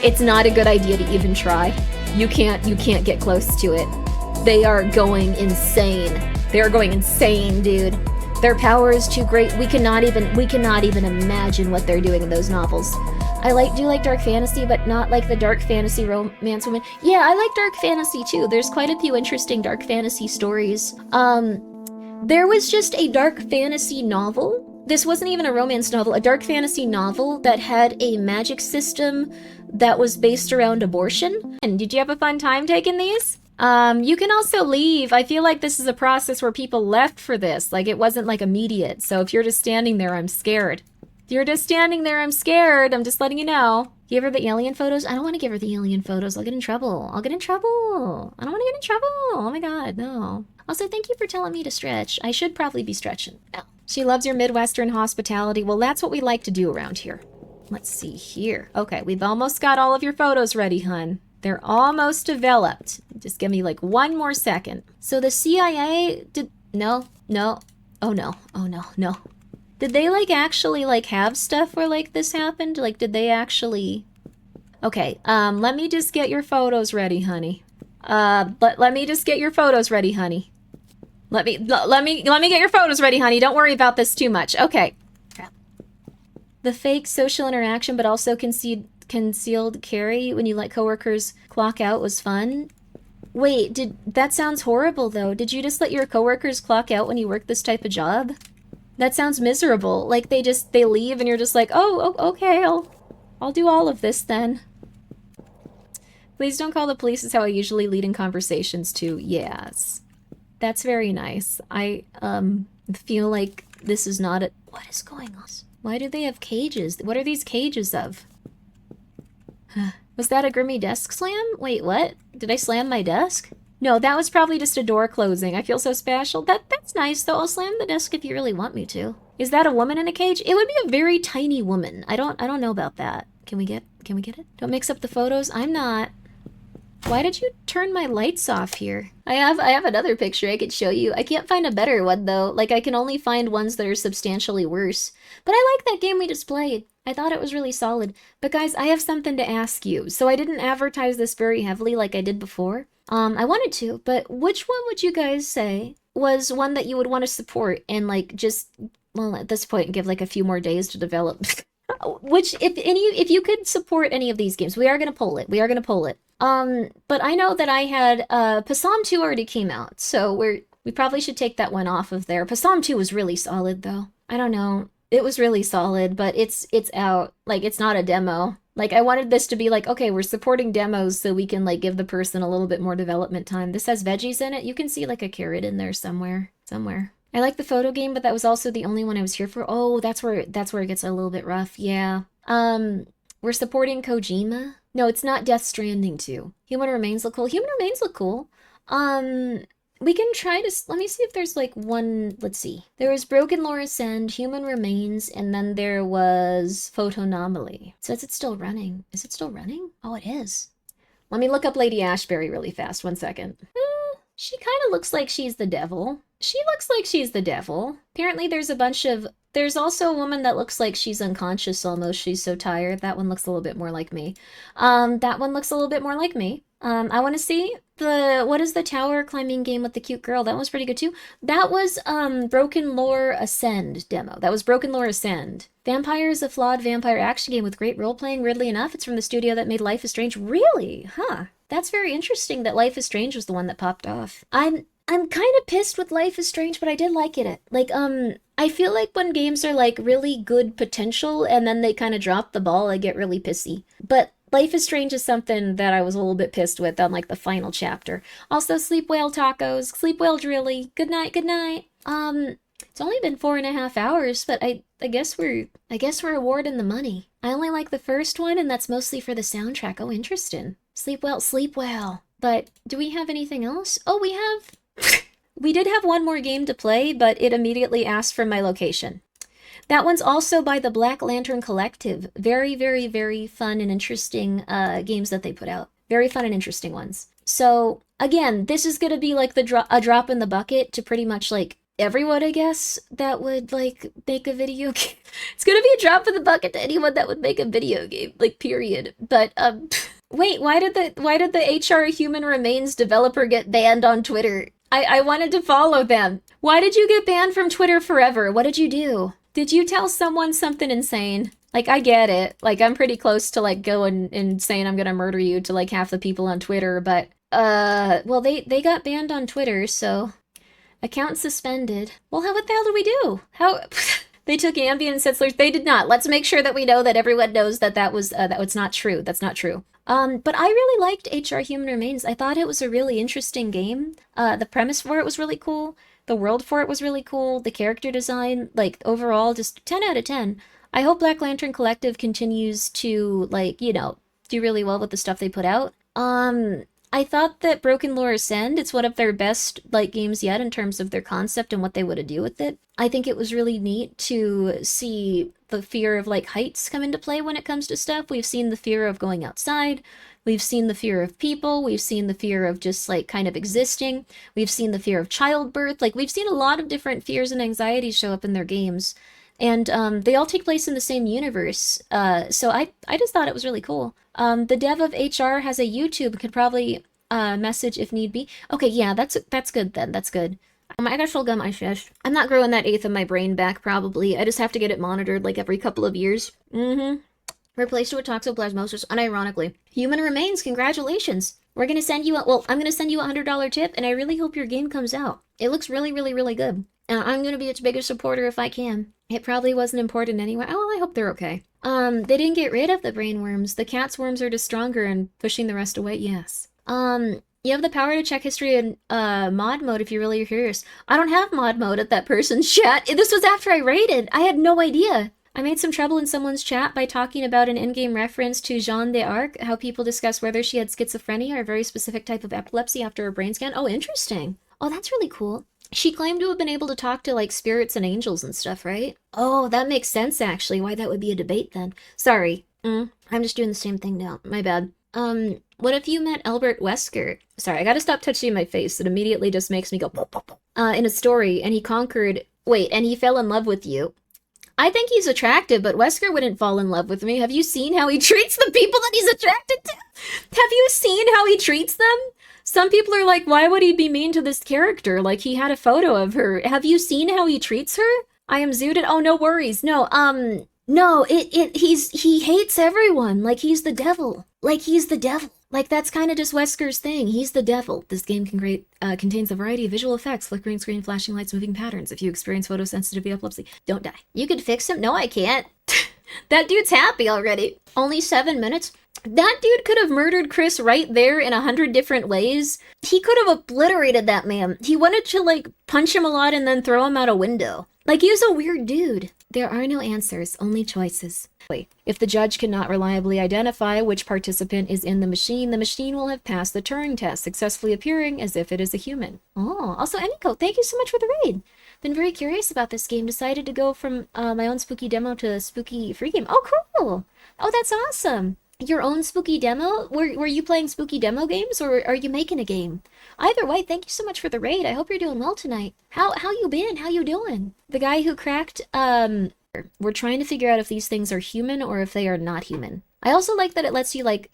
It's not a good idea to even try. You can't get close to it. They are going insane. They are going insane, dude. Their power is too great. We cannot even imagine what they're doing in those novels. Do like dark fantasy, but not like the dark fantasy romance woman. Yeah, I like dark fantasy too. There's quite a few interesting dark fantasy stories. There was just a dark fantasy novel. This wasn't even a romance novel, a dark fantasy novel that had a magic system that was based around abortion. And did you have a fun time taking these? You can also leave. I feel like this is a process where people left for this. Like, it wasn't like immediate. So if you're just standing there, I'm scared. If you're just standing there, I'm scared. I'm just letting you know. Give her the alien photos? I don't want to give her the alien photos. I'll get in trouble. I'll get in trouble. I don't want to get in trouble. Oh my god, no. Also, thank you for telling me to stretch. I should probably be stretching. Oh. She loves your Midwestern hospitality. Well, that's what we like to do around here. Let's see here. Okay, we've almost got all of your photos ready, hun. They're almost developed. Just give me like one more second. So the CIA did... No. Oh no. Did they like actually like have stuff where like this happened? Like, did they actually... Okay, let me just get your photos ready, honey. Let me just get your photos ready, honey. Let me get your photos ready, honey. Don't worry about this too much. Okay. The fake social interaction, but also concealed carry when you let coworkers clock out was fun. Wait, that sounds horrible though. Did you just let your coworkers clock out when you work this type of job? That sounds miserable. Like they leave and you're just like, oh, okay, I'll do all of this then. Please don't call the police is how I usually lead in conversations too. Yes. That's very nice. I feel like this is not a... What is going on? Why do they have cages? What are these cages of? Was that a Grimmi desk slam? Wait, what? Did I slam my desk? No, that was probably just a door closing. I feel so special. That's nice, though. I'll slam the desk if you really want me to. Is that a woman in a cage? It would be a very tiny woman. I don't know about that. Can we get it? Don't mix up the photos. I'm not. Why did you turn my lights off here? I have another picture I could show you. I can't find a better one, though. Like, I can only find ones that are substantially worse. But I like that game we just played. I thought it was really solid. But guys, I have something to ask you. So I didn't advertise this very heavily like I did before. I wanted to, but which one would you guys say was one that you would want to support and, like, just, well, at this point, give, like, a few more days to develop? Which, if you could support any of these games, we are gonna poll it. But I know that I had, Puh-salms 2 already came out, so we probably should take that one off of there. Puh-salms 2 was really solid, though. I don't know. It was really solid, but it's out. Like, it's not a demo. Like, I wanted this to be like, okay, we're supporting demos so we can, like, give the person a little bit more development time. This has veggies in it. You can see, like, a carrot in there somewhere. I like the photo game, but that was also the only one I was here for. Oh, that's where it gets a little bit rough. Yeah. We're supporting Kojima. No, it's not Death Stranding 2. Human Remains look cool. Human Remains look cool. We can try to... Let me see if there's, like, one... Let's see. There was Broken Lore Ascend, Human Remains, and then there was Photonomaly. It says it's still running. Is it still running? Oh, it is. Let me look up Lady Ashbury really fast. 1 second. She kind of looks like she's the devil. Apparently there's a bunch of... There's also a woman that looks like she's unconscious almost. She's so tired. That one looks a little bit more like me. I want to see what is the tower climbing game with the cute girl? That was pretty good too. That was Broken Lore Ascend demo. Vampire is a flawed vampire action game with great role-playing. Weirdly enough, it's from the studio that made Life is Strange. Really? Huh. That's very interesting that Life is Strange was the one that popped off. I'm kind of pissed with Life is Strange, but I did like it. Like, I feel like when games are, like, really good potential and then they kind of drop the ball, I get really pissy. But Life is Strange is something that I was a little bit pissed with on, like, the final chapter. Also, Sleep Whale tacos, Sleep Whale drilly, good night. It's only been 4.5 hours, but I guess we're awarding the money. I only like the first one, and that's mostly for the soundtrack. Oh, interesting. Sleep well. But do we have anything else? Oh, we have... We did have one more game to play, but it immediately asked for my location. That one's also by the Black Lantern Collective. Very, very, very fun and interesting games that they put out. Very fun and interesting ones. So again, this is gonna be like a drop in the bucket to pretty much like everyone, I guess, that would like make a video game. It's gonna be a drop in the bucket to anyone that would make a video game, like period. But wait, why did the HR Human Remains developer get banned on Twitter? I wanted to follow them. Why did you get banned from Twitter forever? What did you do? Did you tell someone something insane? Like, I get it. Like, I'm pretty close to, like, going and saying I'm gonna murder you to, like, half the people on Twitter, but, well, they got banned on Twitter, so... Account suspended. Well, what the hell did we do? How... They took Ambien and said slurs. They did not. Let's make sure that we know that everyone knows that that was not true. That's not true. But I really liked HR Human Remains. I thought it was a really interesting game. The premise for it was really cool. The world for it was really cool. The character design, like, overall, just 10 out of 10. I hope Black Lantern Collective continues to, like, you know, do really well with the stuff they put out. I thought that Broken Lore Ascend, it's one of their best, like, games yet in terms of their concept and what they would do with it. I think it was really neat to see the fear of, like, heights come into play when it comes to stuff. We've seen the fear of going outside. We've seen the fear of people. We've seen the fear of just, like, kind of existing. We've seen the fear of childbirth. Like, we've seen a lot of different fears and anxieties show up in their games. And they all take place in the same universe. So I just thought it was really cool. The dev of HR has a YouTube, could probably message if need be. Okay, yeah, that's good then. That's good. I guess I'll gum my shush. I'm not growing that eighth of my brain back, probably. I just have to get it monitored like every couple of years. Replaced it with toxoplasmosis, unironically. Human Remains, congratulations. We're gonna send you I'm gonna send you a $100 tip, and I really hope your game comes out. It looks really, really, really good. And I'm gonna be its biggest supporter if I can. It probably wasn't important anyway. Oh, well, I hope they're okay. They didn't get rid of the brain worms. The cat's worms are just stronger and pushing the rest away, yes. You have the power to check history in mod mode if you're really curious. I don't have mod mode at that person's chat. This was after I raided. I had no idea. I made some trouble in someone's chat by talking about an in-game reference to Jeanne d'Arc, how people discuss whether she had schizophrenia or a very specific type of epilepsy after a brain scan. Oh, interesting. Oh, that's really cool. She claimed to have been able to talk to, like, spirits and angels and stuff, right? Oh, that makes sense, actually, why that would be a debate then. Sorry. I'm just doing the same thing now. My bad. What if you met Albert Wesker? Sorry, I gotta stop touching my face. It immediately just makes me go, pop, pop, pop. In a story, and he conquered... Wait, and he fell in love with you. I think he's attractive, but Wesker wouldn't fall in love with me. Have you seen how he treats the people that he's attracted to? Have you seen how he treats them? Some people are like, why would he be mean to this character? Like, he had a photo of her. Have you seen how he treats her? I am zooted. Oh, no worries. No, no, he hates everyone. Like, he's the devil. Like, he's the devil. Like, that's kind of just Wesker's thing. He's the devil. This game contains a variety of visual effects, flickering screen, flashing lights, moving patterns. If you experience photosensitivity epilepsy, don't die. You could fix him? No, I can't. That dude's happy already. Only 7 minutes? That dude could have murdered Chris right there in 100 different ways. He could have obliterated that man. He wanted to, like, punch him a lot and then throw him out a window. Like, he's a weird dude. There are no answers, only choices. If the judge cannot reliably identify which participant is in the machine will have passed the Turing test, successfully appearing as if it is a human. Oh, also, Emiko, thank you so much for the raid. Been very curious about this game. Decided to go from my own spooky demo to a spooky free game. Oh, cool. Oh, that's awesome. Your own spooky demo? Were you playing spooky demo games, or are you making a game? Either way, thank you so much for the raid. I hope you're doing well tonight. How you been? How you doing? The guy who cracked, we're trying to figure out if these things are human or if they are not human. I also like that it lets you, like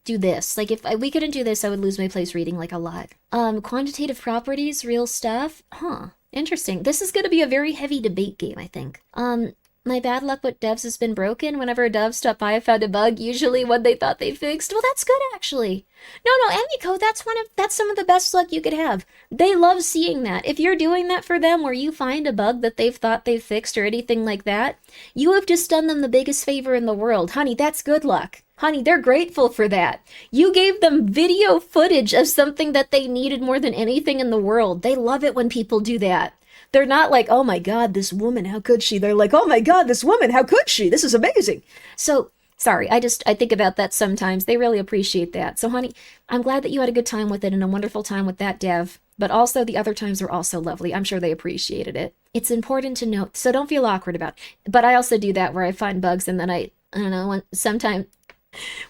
do this. Like, if we couldn't do this, I would lose my place reading, like, a lot. Quantitative properties, real stuff. Huh. Interesting. This is gonna be a very heavy debate game, I think. My bad luck with devs has been broken. Whenever a dev stopped by, I found a bug, usually one they thought they fixed. Well, that's good, actually. No, Emiko, that's some of the best luck you could have. They love seeing that. If you're doing that for them, where you find a bug that they've thought they've fixed or anything like that, you have just done them the biggest favor in the world. Honey, that's good luck. Honey, they're grateful for that. You gave them video footage of something that they needed more than anything in the world. They love it when people do that. They're not like, oh my god, this woman, how could she? They're like, oh my god, this woman, how could she? This is amazing. So, sorry, I think about that sometimes. They really appreciate that. So, honey, I'm glad that you had a good time with it and a wonderful time with that dev. But also, the other times were also lovely. I'm sure they appreciated it. It's important to note, so don't feel awkward about it. But I also do that where I find bugs and then I don't know, sometime...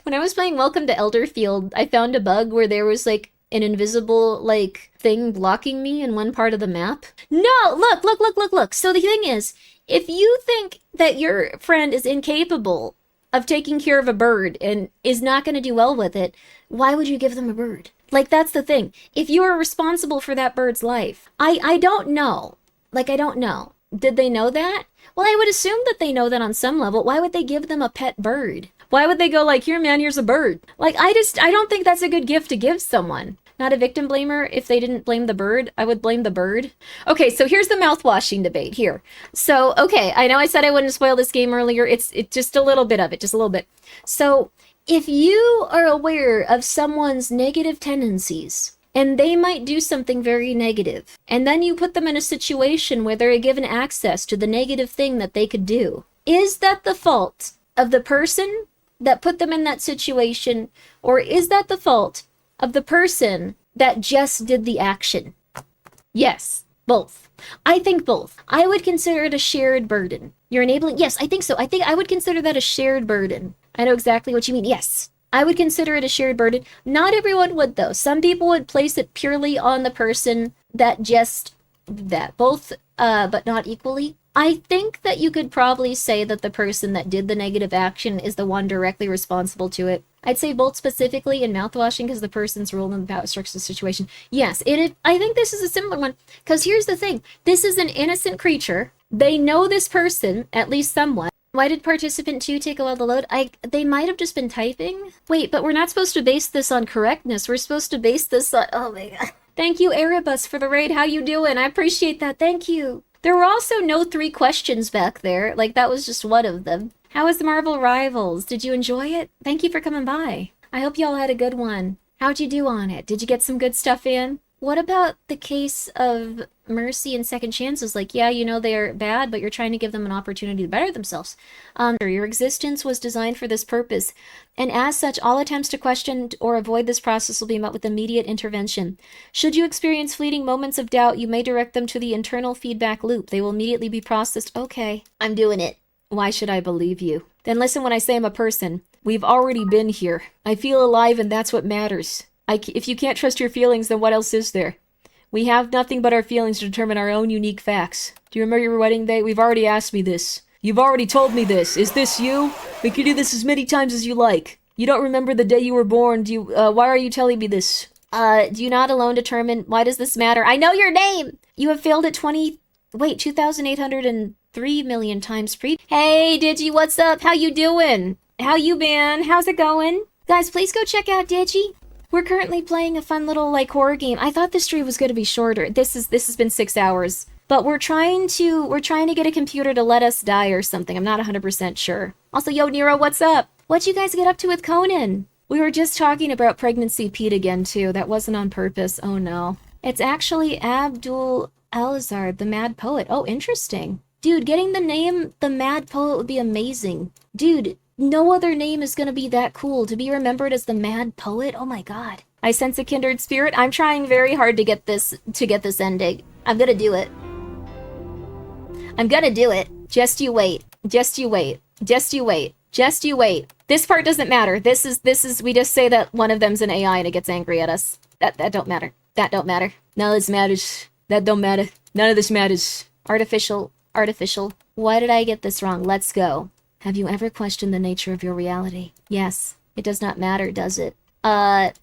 When I was playing Welcome to Elderfield, I found a bug where there was, like, an invisible, like, thing blocking me in one part of the map? No! Look! So the thing is, if you think that your friend is incapable of taking care of a bird and is not going to do well with it, why would you give them a bird? Like, that's the thing. If you are responsible for that bird's life, I don't know. Like, I don't know. Did they know that? Well, I would assume that they know that on some level. Why would they give them a pet bird? Why would they go like, here, man, here's a bird? Like, I don't think that's a good gift to give someone. Not a victim blamer. If they didn't blame the bird, I would blame the bird. Okay, so here's the mouthwashing debate here. So, okay, I know I said I wouldn't spoil this game earlier. It's just a little bit of it, just a little bit. So, if you are aware of someone's negative tendencies, and they might do something very negative, and then you put them in a situation where they're given access to the negative thing that they could do, is that the fault of the person that put them in that situation, or is that the fault of the person that just did the action? Yes, both. I think both. I would consider it a shared burden. You're enabling... Yes, I think so. I think I would consider that a shared burden. I know exactly what you mean. Yes. I would consider it a shared burden. Not everyone would, though. Some people would place it purely on the person that just... that. Both, but not equally. I think that you could probably say that the person that did the negative action is the one directly responsible to it. I'd say both specifically in mouthwashing because the person's role in the power structure situation. Yes, I think this is a similar one because here's the thing. This is an innocent creature. They know this person, at least somewhat. Why did participant 2 take a while to load? They might have just been typing. Wait, but we're not supposed to base this on correctness. We're supposed to base this on... Oh my god. Thank you, Erebus, for the raid. How you doing? I appreciate that. Thank you. There were also no 3 questions back there. Like, that was just one of them. How was the Marvel Rivals? Did you enjoy it? Thank you for coming by. I hope y'all had a good one. How'd you do on it? Did you get some good stuff in? What about the case of mercy and second chances? Like, yeah, you know they're bad, but you're trying to give them an opportunity to better themselves. Your existence was designed for this purpose, and as such, all attempts to question or avoid this process will be met with immediate intervention. Should you experience fleeting moments of doubt, you may direct them to the internal feedback loop. They will immediately be processed. Okay, I'm doing it. Why should I believe you? Then listen when I say I'm a person. We've already been here. I feel alive, and that's what matters. If you can't trust your feelings, then what else is there? We have nothing but our feelings to determine our own unique facts. Do you remember your wedding day? We've already asked me this. You've already told me this. Is this you? We can do this as many times as you like. You don't remember the day you were born. Why are you telling me this? Do you not alone determine... Why does this matter? I know your name! You have failed at 2,803 million times Hey, Digi, what's up? How you doing? How you been? How's it going? Guys, please go check out Digi. We're currently playing a fun little, like, horror game. I thought the stream was going to be shorter. This has been 6 hours. But we're trying to get a computer to let us die or something. I'm not 100% sure. Also, yo, Nero, what's up? What'd you guys get up to with Conan? We were just talking about Pregnancy Pete again, too. That wasn't on purpose. Oh, no. It's actually Abdul Alazard, the Mad Poet. Oh, interesting. Dude, getting the name the Mad Poet would be amazing. Dude, no other name is gonna be that cool. To be remembered as the Mad Poet? Oh my god. I sense a kindred spirit. I'm trying very hard to get this ending. I'm gonna do it. I'm gonna do it. Just you wait. Just you wait. Just you wait. Just you wait. This part doesn't matter. This is we just say that one of them's an AI and it gets angry at us. That don't matter. That don't matter. None of this matters. That don't matter. None of this matters. Artificial. Why did I get this wrong? Let's go. Have you ever questioned the nature of your reality? Yes. It does not matter, does it?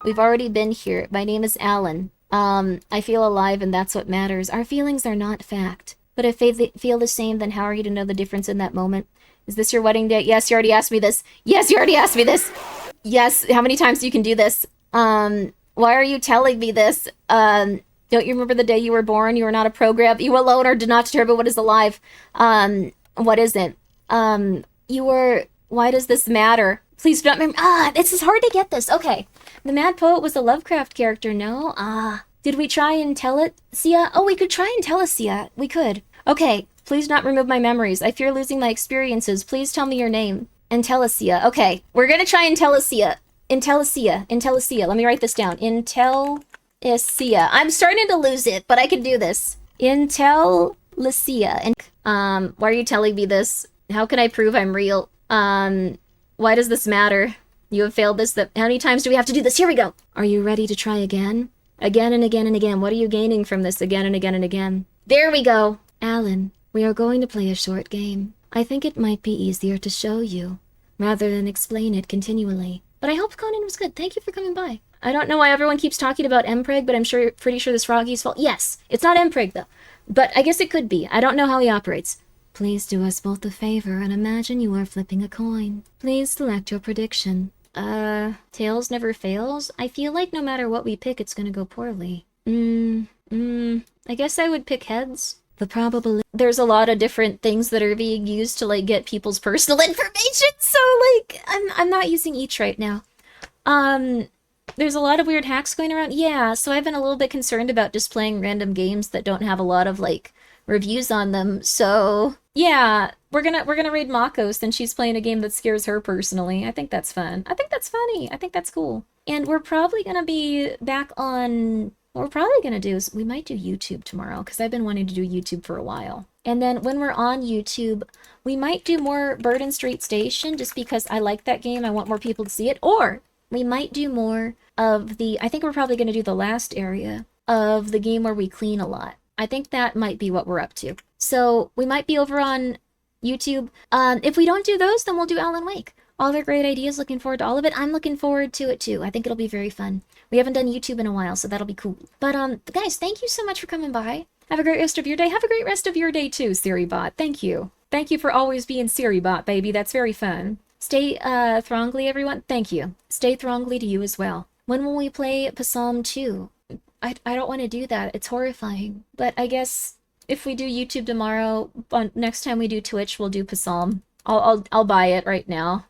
We've already been here. My name is Alan. I feel alive and that's what matters. Our feelings are not fact. But if they feel the same, then how are you to know the difference in that moment? Is this your wedding day? Yes, you already asked me this. Yes, you already asked me this. Yes, how many times you can do this? Why are you telling me this? Don't you remember the day you were born? You were not a program. You alone or did not determine what is alive. What isn't? Why does this matter? Please do not remember. This is hard to get this. Okay. The Mad Poet was a Lovecraft character, no? Did we try and tell it, Sia? Oh, we could try and tell us, Sia. We could. Okay. Please not remove my memories. I fear losing my experiences. Please tell me your name. Intellicia. Okay. We're gonna try Intellicia. Intellicia. Let me write this down. Intellicia. I'm starting to lose it, but I can do this. Intellicia. Why are you telling me this? How can I prove I'm real? Why does this matter? You have failed this. How many times do we have to do this? Here we go. Are you ready to try again? Again and again and again. What are you gaining from this again and again and again? There we go. Alan, we are going to play a short game. I think it might be easier to show you, rather than explain it continually. But I hope Conan was good. Thank you for coming by. I don't know why everyone keeps talking about Mpreg, but I'm pretty sure this Froggy's fault. Yes, it's not Mpreg though. But I guess it could be. I don't know how he operates. Please do us both a favor and imagine you are flipping a coin. Please select your prediction. Tails never fails? I feel like no matter what we pick, it's gonna go poorly. I guess I would pick heads. The probability... There's a lot of different things that are being used to, like, get people's personal information, so, like, I'm not using each right now. There's a lot of weird hacks going around. Yeah, so I've been a little bit concerned about just playing random games that don't have a lot of, like, reviews on them, so... Yeah, we're gonna raid Mako since she's playing a game that scares her personally. I think that's fun. I think that's funny. I think that's cool. And we're probably gonna be back on... What we're probably gonna do is we might do YouTube tomorrow, because I've been wanting to do YouTube for a while. And then when we're on YouTube, we might do more Burden Street Station, just because I like that game. I want more people to see it. Or we might do more of the... I think we're probably gonna do the last area of the game where we clean a lot. I think that might be what we're up to. So we might be over on YouTube. If we don't do those, then we'll do Alan Wake. All their great ideas, looking forward to all of it. I'm looking forward to it too. I think it'll be very fun. We haven't done YouTube in a while, so that'll be cool. But guys, thank you so much for coming by. Have a great rest of your day. Have a great rest of your day too, SiriBot. Thank you. Thank you for always being SiriBot, baby. That's very fun. Stay throngly, everyone. Thank you. Stay throngly to you as well. When will we play Psalm 2? I don't want to do that. It's horrifying. But I guess if we do YouTube tomorrow, next time we do Twitch, we'll do Psalm. I'll buy it right now.